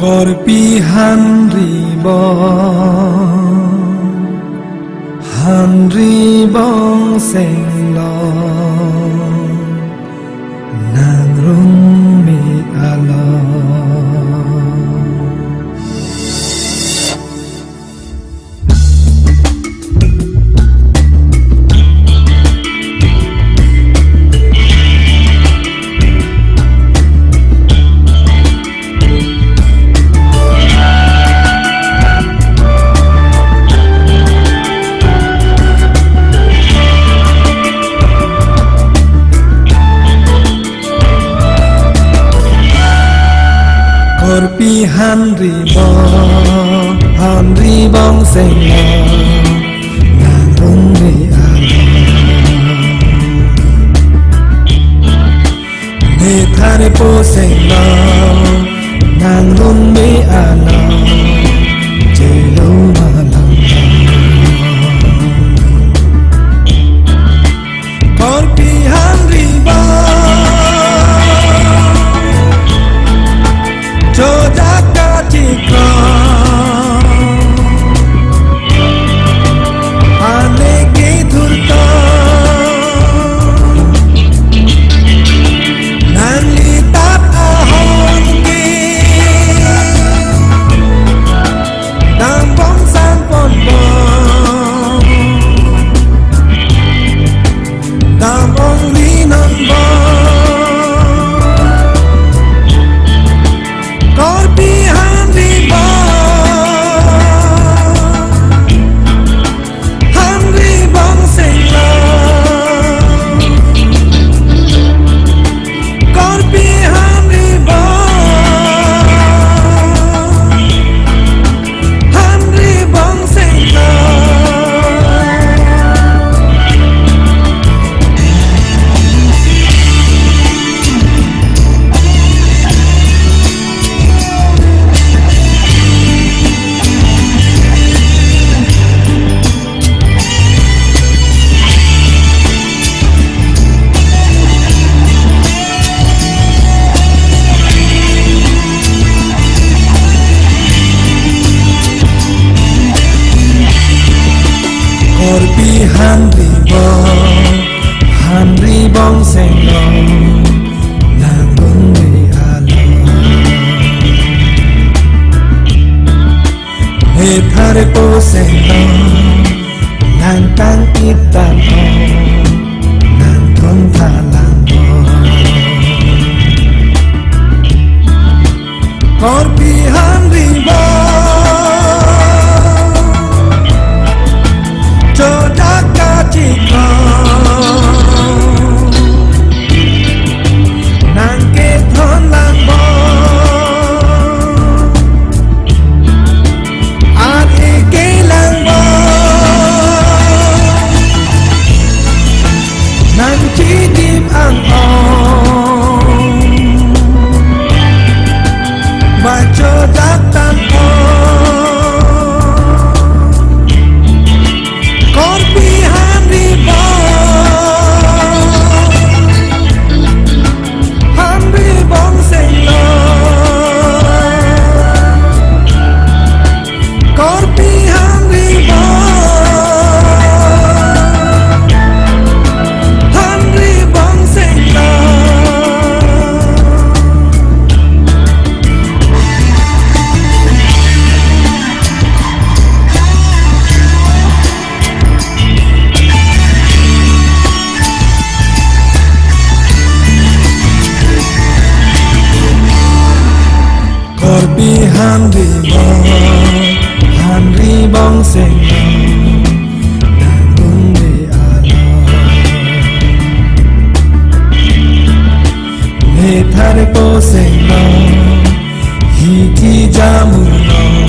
Korpi hanribong seng lo nang rung mi alo Korpi hanribong seng lo nang rung mi alo ne thare po seng lo nang rung mi alo je lo malang Korpi hanribong seng lo nang rung mi alo ne thare po seng lo nang tang itan o nang thong thalang o Korpi hanribong seng lo nang rung mi alo ne thare po seng lo hi ki jamu lo